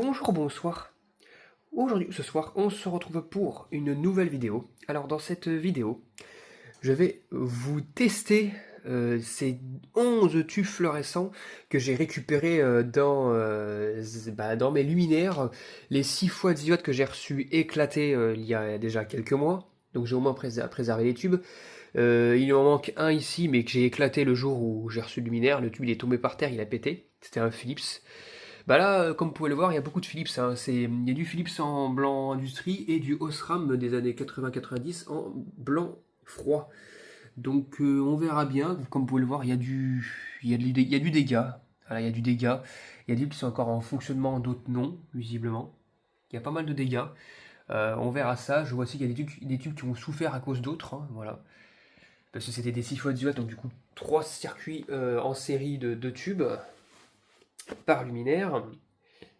Bonjour, bonsoir. Aujourd'hui, ce soir, on se retrouve pour une nouvelle vidéo. Alors, dans cette vidéo, je vais vous tester ces 11 tubes fluorescents que j'ai récupérés dans mes luminaires. Les 6 fois 10 watts que j'ai reçus éclatés il y a déjà quelques mois. Donc, j'ai au moins préservé les tubes. Il en manque un ici, mais que j'ai éclaté le jour où j'ai reçu le luminaire. Le tube, il est tombé par terre, il a pété. C'était un Philips. Bah là, comme vous pouvez le voir, il y a beaucoup de Philips, hein. Il y a du Philips en blanc industrie et du Osram des années 80-90 en blanc froid. Donc on verra bien. Comme vous pouvez le voir, il y a du dégât. Voilà, il y a du dégât. Il y a des tubes qui sont encore en fonctionnement, d'autres non, visiblement. Il y a pas mal de dégâts. On verra ça. Je vois aussi qu'il y a des tubes qui ont souffert à cause d'autres, hein, voilà. Parce que c'était des 6 x 10 watts, donc du coup 3 circuits en série de tubes par luminaire.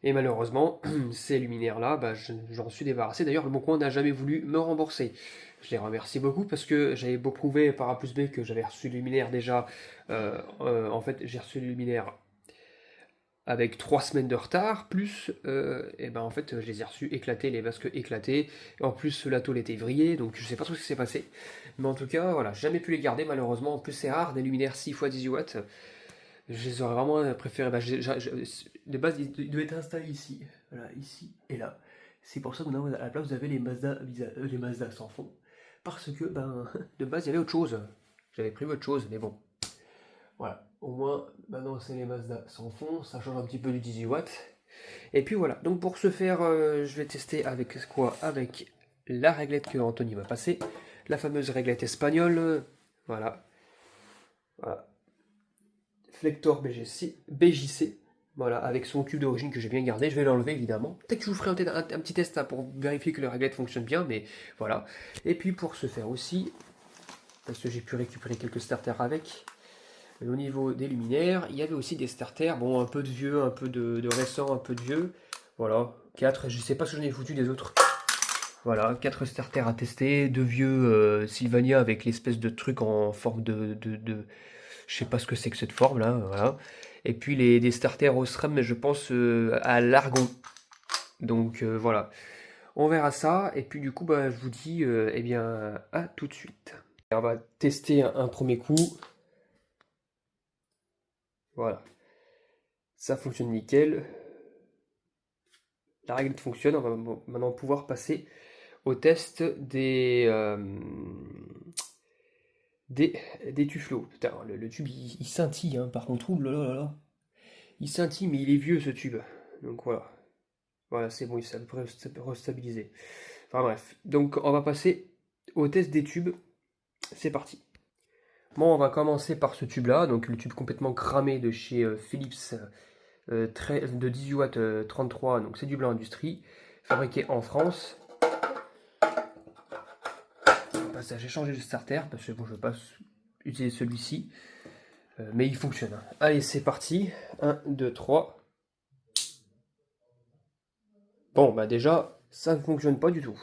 Et malheureusement, ces luminaires-là, j'en suis débarrassé. D'ailleurs, le Bon Coin n'a jamais voulu me rembourser. Je les remercie beaucoup parce que j'avais beau prouver par A plus B que j'avais reçu le luminaire déjà. En fait, j'ai reçu le luminaire avec 3 semaines de retard, plus, en fait, je les ai reçus éclatés, les vasques éclatés. Et en plus, la tôle était vrillée, donc je sais pas trop ce qui s'est passé. Mais en tout cas, voilà, jamais pu les garder, malheureusement. En plus, c'est rare, des luminaires 6 x 18 watts. Je les aurais vraiment préféré. De base, ils devaient être installés ici. Voilà, ici et là. C'est pour ça que maintenant, à la place, vous avez les Mazda sans fond. Parce que, de base, il y avait autre chose. J'avais prévu autre chose, mais bon. Voilà. Au moins, maintenant, c'est les Mazda sans fond. Ça change un petit peu du 18 watts. Et puis voilà. Donc, pour ce faire, je vais tester avec quoi? Avec la réglette que Anthony va passer. La fameuse réglette espagnole. Voilà. Voilà. Flector BJC, voilà, avec son tube d'origine que j'ai bien gardé. Je vais l'enlever évidemment. Peut-être que je vous ferai un petit test là, pour vérifier que le réglette fonctionne bien, mais voilà. Et puis pour ce faire aussi, parce que j'ai pu récupérer quelques starters avec, au niveau des luminaires, il y avait aussi des starters, bon, un peu de vieux, un peu de récent, un peu de vieux. Voilà, 4, je sais pas ce que j'en ai foutu des autres. Voilà, 4 starters à tester, 2 vieux Sylvania avec l'espèce de truc en forme je sais pas ce que c'est que cette forme là, voilà. Et puis des starters Osram, mais je pense à l'argon. Donc voilà, on verra ça. Et puis du coup, je vous dis, eh bien, à tout de suite. Et on va tester un premier coup. Voilà, ça fonctionne nickel. La règle fonctionne. On va maintenant pouvoir passer au test des tuffeaux. Putain, le tube il scintille, hein, par contre, oulala. Il scintille, mais il est vieux ce tube. Donc voilà. Voilà, c'est bon, ça peut restabiliser. Enfin bref. Donc on va passer au test des tubes. C'est parti. Bon, on va commencer par ce tube là. Donc le tube complètement cramé de chez Philips de 18 watts 33. Donc c'est du blanc industrie. Fabriqué en France. J'ai changé de starter parce que bon, je ne veux pas utiliser celui-ci. Mais il fonctionne. Allez, c'est parti. 1, 2, 3. Bon, déjà, ça ne fonctionne pas du tout.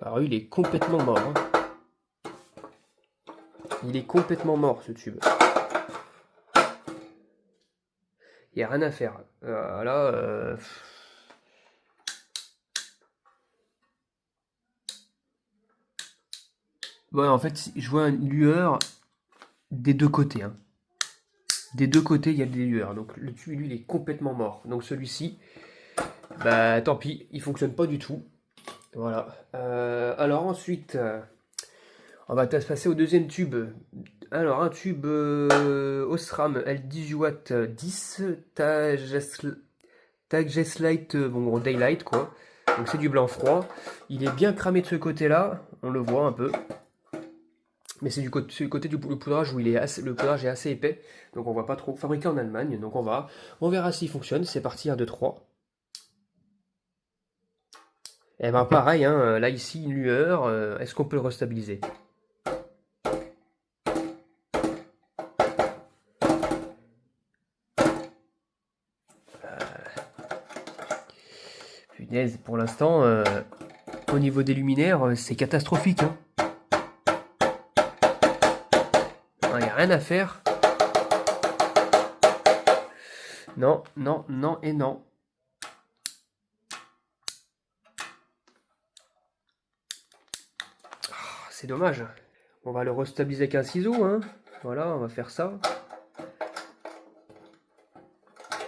Alors, il est complètement mort. Hein. Il est complètement mort, ce tube. Il n'y a rien à faire. Là, bon, en fait, je vois une lueur des deux côtés. Hein. Des deux côtés, il y a des lueurs. Donc, le tube, lui, il est complètement mort. Donc, celui-ci, tant pis, il fonctionne pas du tout. Voilà. Alors, ensuite, on va passer au deuxième tube. Alors, un tube Osram L18 w 10, Tageslight, bon, Daylight, quoi. Donc, c'est du blanc froid. Il est bien cramé de ce côté-là. On le voit un peu. Mais c'est du côté du poudrage où le poudrage est assez épais. Donc, on voit pas trop. Fabriqué en Allemagne. Donc, on verra s'il fonctionne. C'est parti, 1, 2, 3. Et pareil, hein, là, ici, une lueur. Est-ce qu'on peut le restabiliser? Punaise, pour l'instant, au niveau des luminaires, c'est catastrophique. Hein. Il n'y a rien à faire. Non, non, non et non. Ah, c'est dommage. On va le restabiliser avec un ciseau, hein. Voilà, on va faire ça.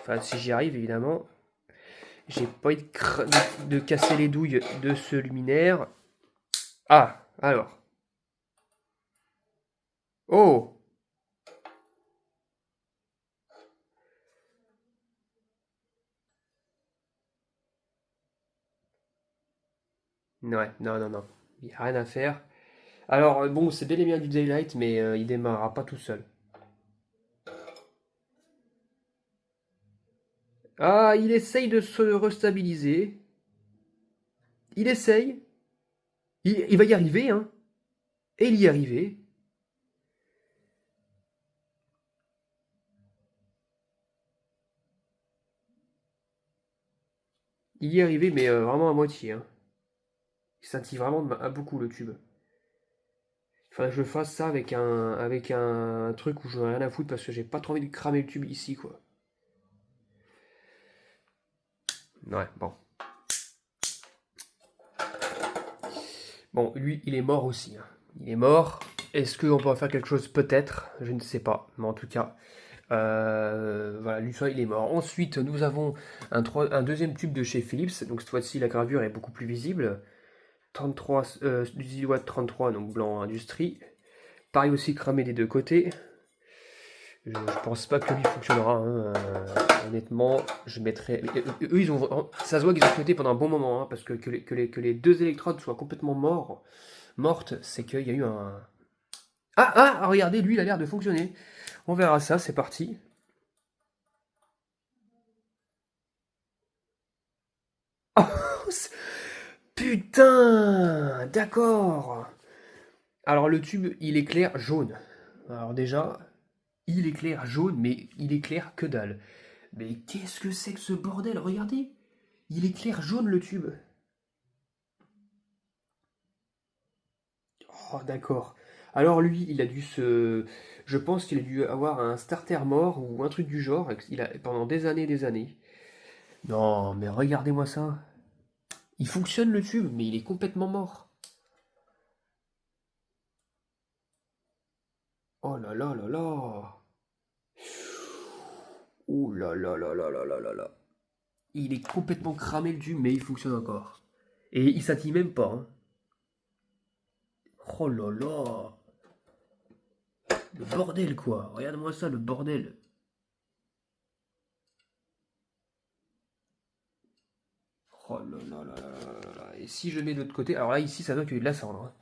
Enfin, si j'y arrive, évidemment. J'ai pas envie de casser les douilles de ce luminaire. Ah, alors. Oh! Ouais, non, non, non. Il n'y a rien à faire. Alors, bon, c'est bel et bien du daylight, mais il démarrera pas tout seul. Ah, il essaye de se restabiliser. Il essaye. Il va y arriver, hein. Et il y est arrivé. Il y est arrivé, mais vraiment à moitié, hein. Il scintille vraiment à beaucoup le tube. Il faudrait que je fasse ça avec un truc où je n'ai rien à foutre parce que j'ai pas trop envie de cramer le tube ici, quoi. Ouais, bon. Bon, lui, il est mort aussi, hein. Il est mort. Est-ce qu'on peut en faire quelque chose? Peut-être. Je ne sais pas. Mais en tout cas, voilà, lui, il est mort. Ensuite, nous avons un deuxième tube de chez Philips. Donc cette fois-ci, la gravure est beaucoup plus visible. 33, 18 watts 33, donc blanc industrie. Pareil aussi cramé des deux côtés. Je pense pas que lui fonctionnera, hein. Honnêtement, je mettrais. Eux, ils ont. Ça se voit qu'ils ont flotté pendant un bon moment, hein, parce que les deux électrodes soient complètement mortes, c'est qu'il y a eu un. Ah, regardez, lui, il a l'air de fonctionner. On verra ça, c'est parti. Oh, putain, d'accord. Alors le tube, il éclaire jaune. Alors déjà, il éclaire jaune, mais il éclaire que dalle. Mais qu'est-ce que c'est que ce bordel? Regardez, il éclaire jaune le tube. Oh, d'accord. Alors lui, il a dû se... Je pense qu'il a dû avoir un starter mort ou un truc du genre. Il a pendant des années et des années. Non, mais regardez-moi ça. Il fonctionne le tube, mais il est complètement mort. Oh là là là là. Oh là là là là là là là là. Il est complètement cramé le tube, mais il fonctionne encore. Et il s'attille même pas, hein. Oh là là. Le bordel quoi. Regarde-moi ça, le bordel. Oh là là là là là là là. Et si je mets de l'autre côté, alors là ici ça doit qu'il y ait de la cendre, hein.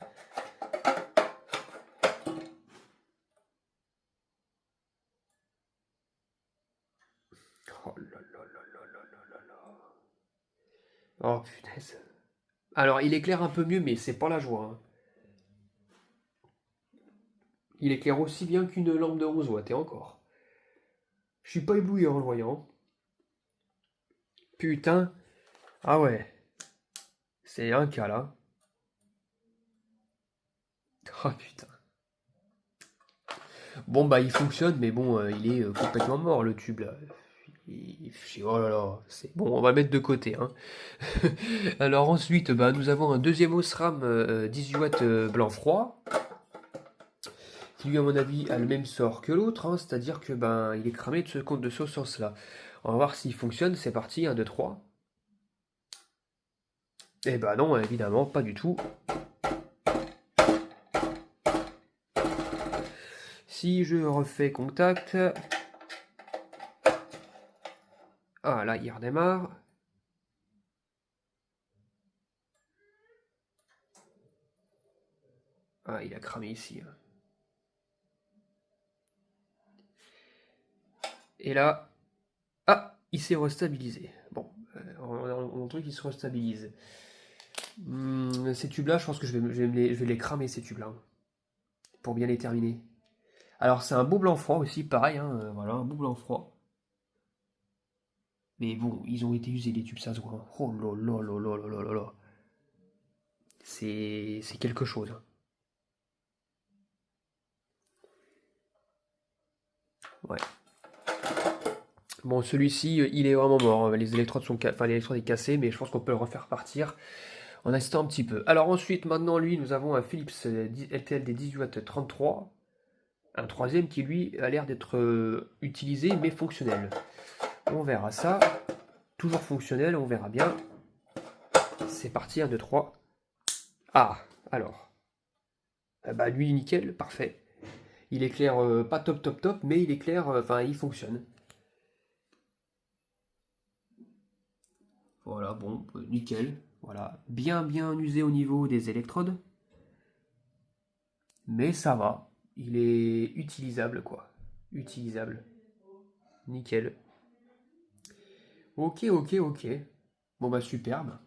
Oh là là là là là là là là. Oh punaise. Alors il éclaire un peu mieux, mais c'est pas la joie, hein. Il éclaire aussi bien qu'une lampe de 11 watts, et encore. Je suis pas ébloui en le voyant. Putain. Ah ouais. C'est un cas là. Oh putain. Bon bah il fonctionne, mais bon, il est complètement mort le tube là. Oh là là, c'est bon, on va le mettre de côté, hein. Alors ensuite, bah, nous avons un deuxième Osram 18 watts blanc froid, qui lui à mon avis a le même sort que l'autre, hein, c'est-à-dire que ben il est cramé de ce compte de ce sens-là. On va voir s'il fonctionne, c'est parti, 1, 2, 3. Eh ben non, évidemment, pas du tout. Si je refais contact... Ah là, il redémarre. Ah, il a cramé ici, hein. Et là... Ah, il s'est restabilisé. Bon, on truc il se restabilise. Ces tubes-là, je pense que je vais les cramer, ces tubes-là, pour bien les terminer. Alors, c'est un beau blanc froid aussi, pareil, hein, voilà, un beau blanc froid. Mais bon, ils ont été usés, les tubes, ça se voit, hein. Oh là là là là là là là là. C'est quelque chose, hein. Ouais. Bon, celui-ci, il est vraiment mort. Les électrodes sont, enfin, l'électrode est cassée, mais je pense qu'on peut le refaire partir en assistant un petit peu. Alors ensuite, maintenant, lui, nous avons un Philips LTLD 18W33. Un troisième qui, lui, a l'air d'être utilisé, mais fonctionnel. On verra ça. Toujours fonctionnel, on verra bien. C'est parti, 1, 2, 3. Ah, alors. Ah bah lui, nickel, parfait. Il éclaire pas top, top, top, mais il éclaire, enfin, il fonctionne. Voilà, bon, nickel. Voilà, bien usé au niveau des électrodes. Mais ça va. Il est utilisable, quoi. Utilisable. Nickel. Ok, ok, ok. Bon bah superbe.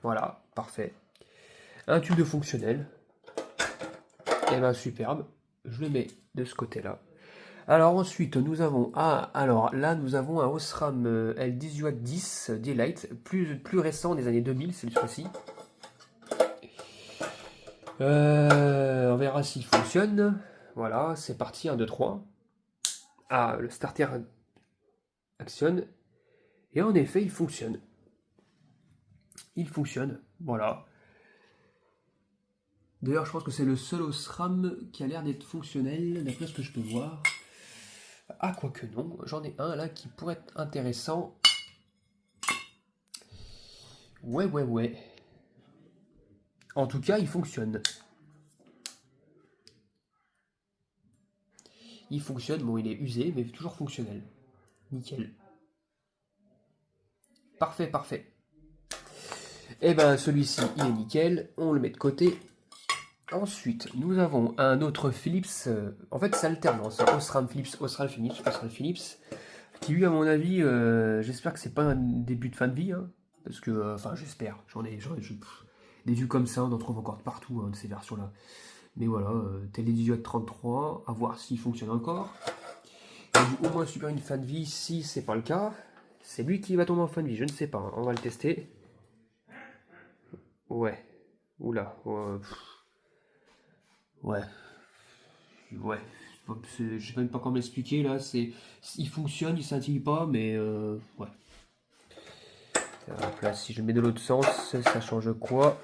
Voilà, parfait. Un tube de fonctionnel. Et ben superbe. Je le mets de ce côté-là. Alors ensuite, nous avons... Ah, alors là, nous avons un Osram L1810 D-Lite, plus récent des années 2000, c'est celui-ci. On verra s'il fonctionne. Voilà, c'est parti, 1, 2, 3. Ah, le starter actionne. Et en effet, il fonctionne. Il fonctionne, voilà. D'ailleurs, je pense que c'est le seul Osram qui a l'air d'être fonctionnel, d'après ce que je peux voir. Ah, quoique non, j'en ai un là qui pourrait être intéressant. Ouais. En tout cas, il fonctionne. Il fonctionne, bon, il est usé, mais toujours fonctionnel. Nickel. Parfait. Et ben, celui-ci, il est nickel. On le met de côté. Ensuite, nous avons un autre Philips. En fait, c'est alternance. Osram Philips, Osram Philips. Qui, lui, à mon avis, j'espère que c'est pas un début de fin de vie. Hein, parce que, enfin, j'espère. Des vues comme ça, on en trouve encore de partout, hein, de ces versions-là. Mais voilà, Télé 1833, à voir s'il fonctionne encore. Il dit au moins super une fin de vie, si c'est pas le cas. C'est lui qui va tomber en fin de vie, je ne sais pas, hein, on va le tester. Ouais. Oula. Ouais. Je sais même pas comment l'expliquer là. Il fonctionne, il scintille pas, mais ouais. Alors, là, si je mets de l'autre sens, ça change quoi?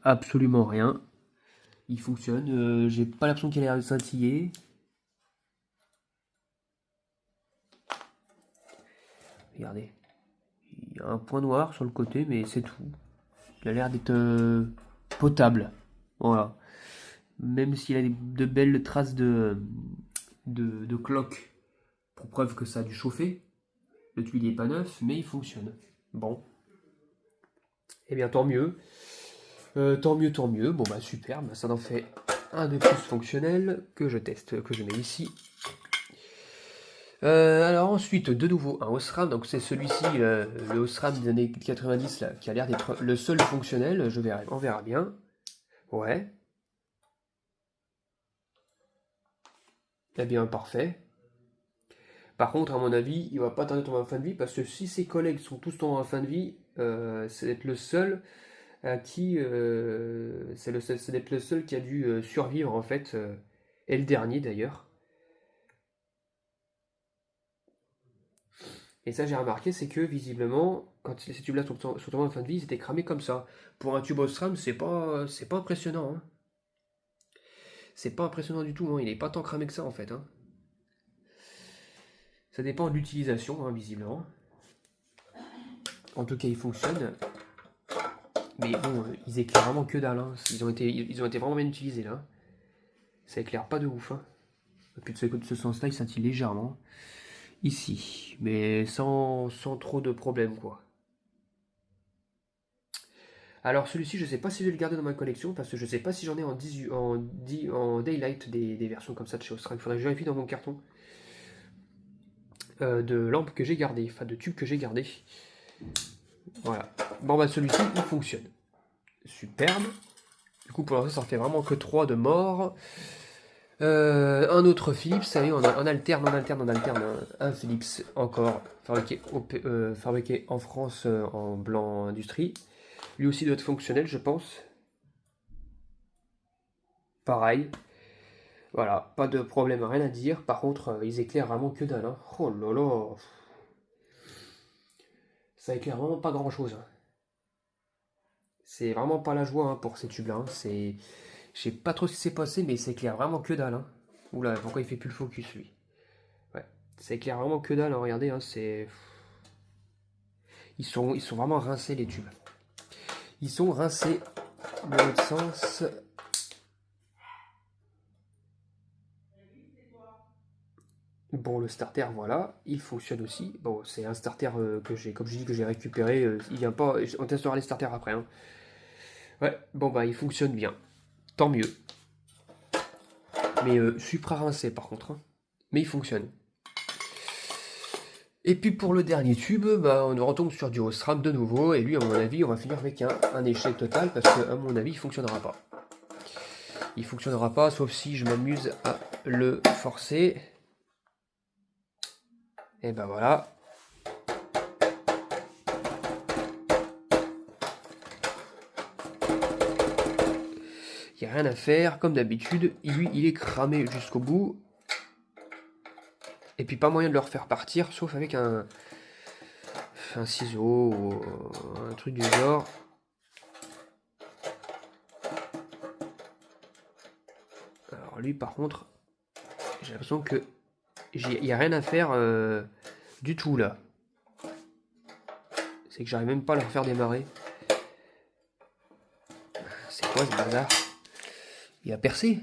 Absolument rien. Il fonctionne. J'ai pas l'impression qu'il a l'air de scintiller. Regardez. Il y a un point noir sur le côté, mais c'est tout. Il a l'air d'être potable. Voilà. Même s'il a de belles traces de cloque, pour preuve que ça a dû chauffer. Le tuile n'est pas neuf, mais il fonctionne. Bon. Eh bien, tant mieux. Tant mieux. Bon, bah, superbe. Ça en fait un de plus fonctionnel que je teste, que je mets ici. Alors ensuite, de nouveau, un Osram. Donc c'est celui-ci, le Osram des années 90, là, qui a l'air d'être le seul fonctionnel. On verra bien. Ouais. Eh bien, parfait. Par contre, à mon avis, il va pas tarder de tomber en fin de vie, parce que si ses collègues sont tous tombés en fin de vie, c'est d'être le seul à qui... c'est d'être le seul qui a dû survivre, en fait, et le dernier, d'ailleurs. Et ça, j'ai remarqué, c'est que, visiblement, quand ces tubes-là sont tombés en fin de vie, ils étaient cramés comme ça. Pour un tube Osram, c'est pas impressionnant, hein. C'est pas impressionnant du tout, hein. Il est pas tant cramé que ça, en fait, hein. Ça dépend de l'utilisation, hein, visiblement. En tout cas, il fonctionne. Mais bon, ils éclairent vraiment que dalle, hein. Ils ont été vraiment bien utilisés, là. Ça éclaire pas de ouf, hein. Et puis de ce sens-là, il scintille légèrement. Ici. Mais sans trop de problèmes, quoi. Alors celui-ci, je sais pas si je vais le garder dans ma collection, parce que je sais pas si j'en ai en Daylight des versions comme ça de chez Osram. Il faudrait que je vérifie dans mon carton de lampes que j'ai gardées, enfin de tubes que j'ai gardés. Voilà. Bon bah celui-ci, il fonctionne. Superbe. Du coup pour l'instant, ça en fait vraiment que 3 de morts. Un autre Philips, ça y est, on alterne, un Philips encore, fabriqué en France en blanc industrie. Lui aussi doit être fonctionnel, je pense. Pareil. Voilà, pas de problème, rien à dire. Par contre, ils éclairent vraiment que dalle. Hein. Oh là là. Ça éclaire vraiment pas grand chose. Hein. C'est vraiment pas la joie hein, pour ces tubes-là. Hein. Je sais pas trop ce qui s'est passé, mais ça éclaire vraiment que dalle. Hein. Oula, pourquoi il fait plus le focus lui? Ouais, ça éclaire vraiment que dalle. Hein. Regardez, hein, c'est. Ils sont vraiment rincés les tubes. Ils sont rincés dans l'autre sens. Bon, le starter, voilà, il fonctionne aussi. Bon, c'est un starter que j'ai, comme je dis, que j'ai récupéré. Il vient pas. On testera les starters après. Hein. Ouais, bon bah il fonctionne bien. Tant mieux. Mais supra rincé par contre. Hein. Mais il fonctionne. Et puis pour le dernier tube, bah, on retombe sur du Osram de nouveau. Et lui, à mon avis, on va finir avec un échec total parce que, à mon avis, il fonctionnera pas. Il fonctionnera pas, sauf si je m'amuse à le forcer. Et ben voilà. Il n'y a rien à faire, comme d'habitude. Lui, il est cramé jusqu'au bout. Et puis pas moyen de le refaire partir, sauf avec un ciseau ou un truc du genre. Alors lui, par contre, j'ai l'impression que il n'y a rien à faire du tout là. C'est que j'arrive même pas à le refaire démarrer. C'est quoi ce bazar? Il a percé.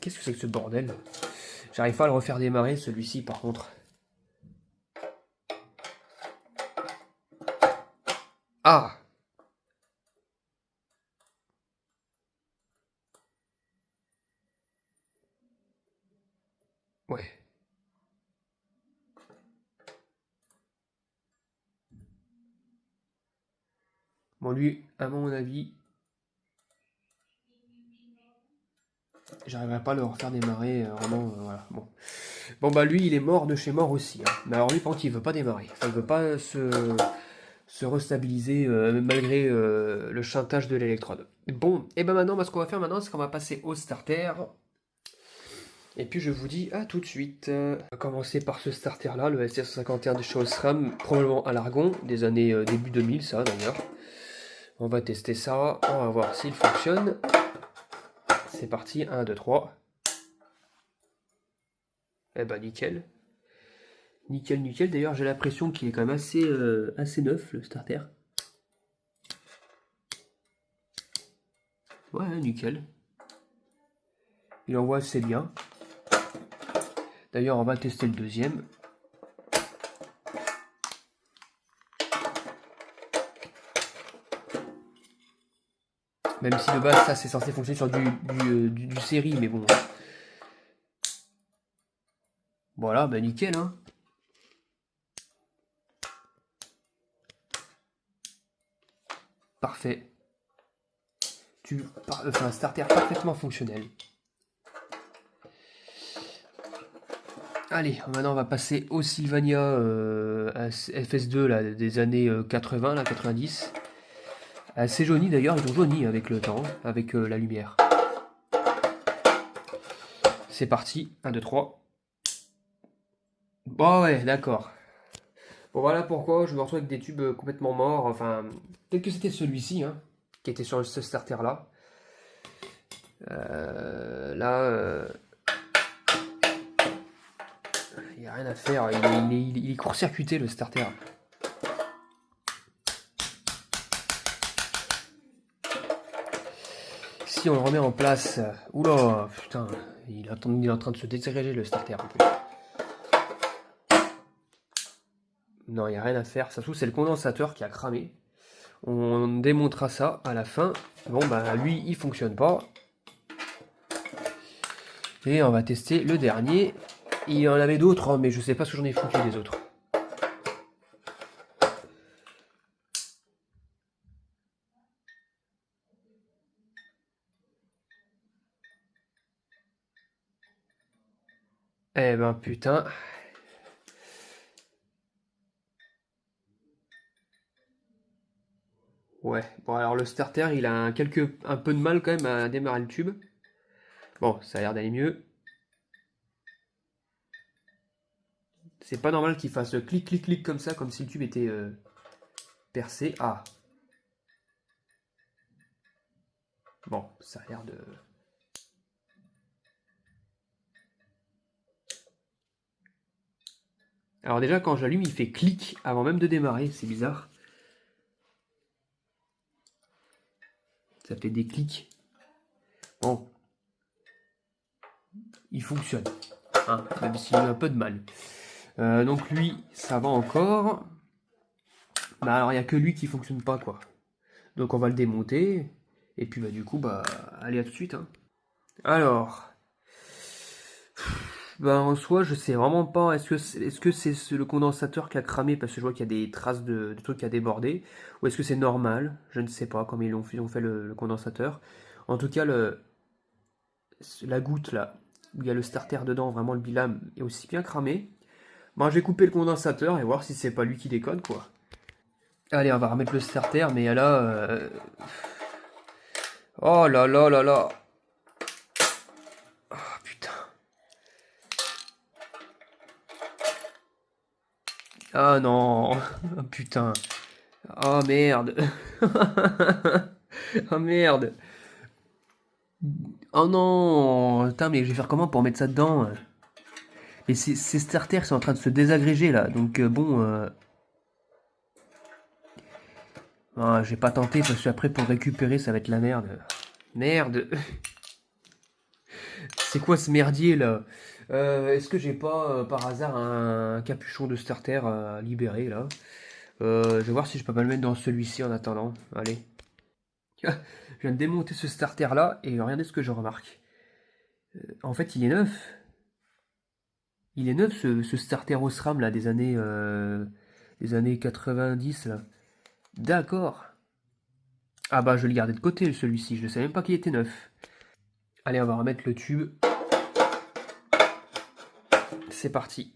Qu'est-ce que c'est que ce bordel? J'arrive pas à le refaire démarrer celui-ci par contre. Ah! Ouais. Bon lui, à mon avis, j'arriverai pas à le refaire démarrer, vraiment, voilà. Bon. Bon bah lui, il est mort de chez mort aussi. Hein. Mais alors lui, par contre, il veut pas démarrer. Enfin, il veut pas se restabiliser malgré le chantage de l'électrode. Bon, et ben maintenant, ce qu'on va faire maintenant, c'est qu'on va passer au starter. Et puis je vous dis à tout de suite. On va commencer par ce starter là, le SR51 de chez Osram, probablement à l'argon, des années début 2000 ça d'ailleurs. On va tester ça, on va voir s'il fonctionne. C'est parti, 1, 2, 3. Eh ben nickel. Nickel, nickel. D'ailleurs j'ai l'impression qu'il est quand même assez neuf le starter. Ouais, nickel. Il envoie assez bien. D'ailleurs on va tester le deuxième. Même si de base ça c'est censé fonctionner sur du série, mais bon. Voilà, bah nickel hein. Parfait. Enfin, un starter parfaitement fonctionnel. Allez, maintenant on va passer au Sylvania FS2 là, des années 80, là, 90. Assez jauni d'ailleurs, ils ont jauni avec le temps, avec la lumière. C'est parti, 1, 2, 3. Bon ouais, d'accord. Bon voilà pourquoi je me retrouve avec des tubes complètement morts. Enfin, peut-être que c'était celui-ci, hein, qui était sur ce starter là. Là, il n'y a rien à faire. Il est court-circuité le starter. Si on le remet en place, oula, putain, il est en train de se désagréger le starter un peu. Non, il n'y a rien à faire. Ça se trouve, c'est le condensateur qui a cramé. On démontera ça à la fin. Bon, bah lui, il fonctionne pas. Et on va tester le dernier. Il y en avait d'autres, hein, mais je sais pas ce que j'en ai foutu des autres. Eh ben putain. Ouais, bon alors le starter il a un peu de mal quand même à démarrer le tube. Bon, ça a l'air d'aller mieux. C'est pas normal qu'il fasse clic clic clic comme ça, comme si le tube était percé. Ah, bon, ça a l'air de... Alors déjà quand j'allume il fait clic avant même de démarrer, c'est bizarre. Ça fait des clics. Bon, il fonctionne, hein, même s'il a un peu de mal. Donc lui, ça va encore. Bah alors il n'y a que lui qui fonctionne pas quoi. Donc on va le démonter. Et puis bah du coup bah allez à tout de suite hein. Alors, bah en soi je sais vraiment pas est-ce que c'est le condensateur qui a cramé parce que je vois qu'il y a des traces de trucs qui a débordé ou est-ce que c'est normal, je ne sais pas comment ils ont fait le condensateur. En tout cas la goutte là où il y a le starter dedans, vraiment le bilam est aussi bien cramé. Bon, je vais couper le condensateur et voir si c'est pas lui qui déconne quoi. Allez, on va remettre le starter, mais là... Oh là là là là. Oh putain. Ah non. Oh, putain. Oh merde. Oh merde. Oh non. Putain, mais je vais faire comment pour mettre ça dedans? Et ces starters sont en train de se désagréger là, donc bon... Ah, j'ai pas tenté parce que après pour récupérer ça va être la merde. Merde. C'est quoi ce merdier là? Est-ce que j'ai pas par hasard un capuchon de starter à libérer là? Je vais voir si je peux pas le mettre dans celui-ci en attendant. Allez. Je viens de démonter ce starter là et regardez ce que je remarque. En fait il est neuf. Il est neuf ce starter Osram là des années 90 là. D'accord. Ah bah je vais le garder de côté celui-ci, je ne savais même pas qu'il était neuf. Allez on va remettre le tube. C'est parti.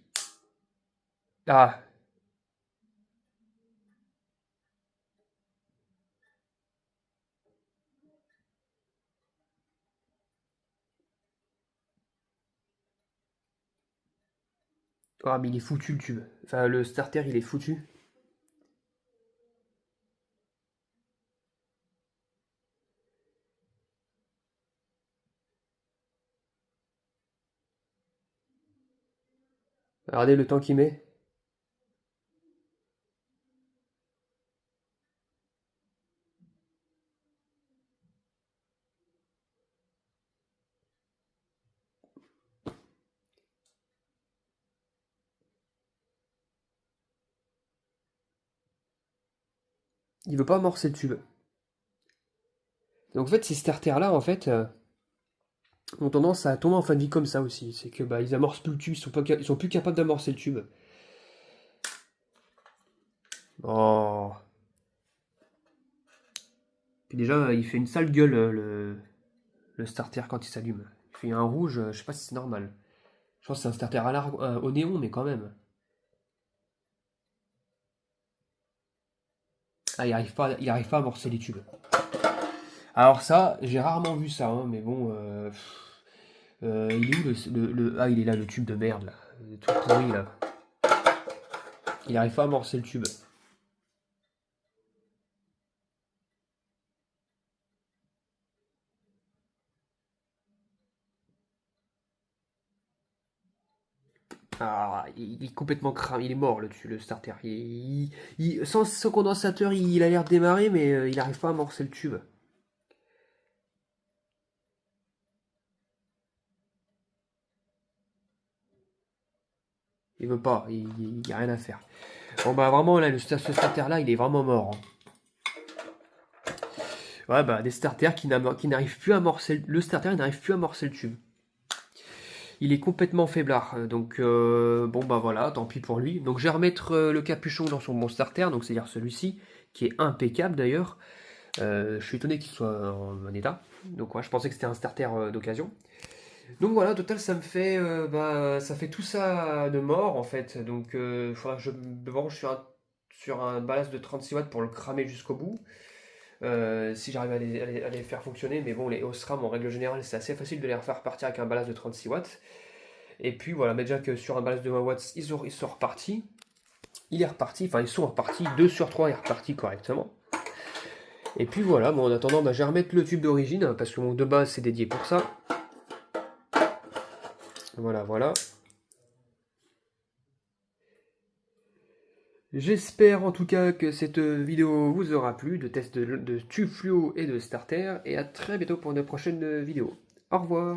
Ah. Ah mais il est foutu le tube. Enfin le starter il est foutu. Regardez le temps qu'il met. Il veut pas amorcer le tube. Donc en fait ces starters là en fait ont tendance à tomber en fin de vie comme ça aussi. C'est que bah ils amorcent plus le tube, ils sont plus capables d'amorcer le tube. Oh. Puis déjà il fait une sale gueule le starter quand il s'allume. Il fait un rouge, je sais pas si c'est normal. Je pense que c'est un starter au néon mais quand même. Ah il arrive pas à amorcer les tubes. Alors ça, j'ai rarement vu ça, hein, mais bon. Il est où Ah, il est là, le tube de merde, là. Le truc pourri, là. Il arrive pas à amorcer le tube. Ah, il est complètement cramé, il est mort, le starter. Sans ce condensateur, il a l'air de démarrer, mais il arrive pas à amorcer le tube. Il veut pas, il y a rien à faire. Bon, bah, vraiment, là, ce starter-là, il est vraiment mort, hein. Ouais, bah, des starters qui n'arrivent plus à amorcer... Le starter, il n'arrive plus à amorcer le tube. Il est complètement faiblard, donc bon bah voilà, tant pis pour lui. Donc je vais remettre le capuchon dans son bon starter, donc c'est-à-dire celui-ci, qui est impeccable d'ailleurs. Je suis étonné qu'il soit en bon état. Donc ouais, je pensais que c'était un starter d'occasion. Donc voilà, au total, ça me fait, ça fait tout ça de mort en fait. Donc il faudra que je me branche sur un ballast de 36 watts pour le cramer jusqu'au bout. Si j'arrive à les faire fonctionner, mais bon, les Osram en règle générale, c'est assez facile de les refaire partir avec un ballast de 36 watts. Et puis voilà, mais déjà que sur un ballast de 20 watts, ils sont repartis. Il est reparti, enfin ils sont repartis, 2 sur 3 est reparti correctement. Et puis voilà, bon, en attendant, je vais remettre le tube d'origine, hein, parce que mon de base c'est dédié pour ça. Voilà, voilà. J'espère en tout cas que cette vidéo vous aura plu, de test de tube fluo et de starter, et à très bientôt pour une prochaine vidéo. Au revoir.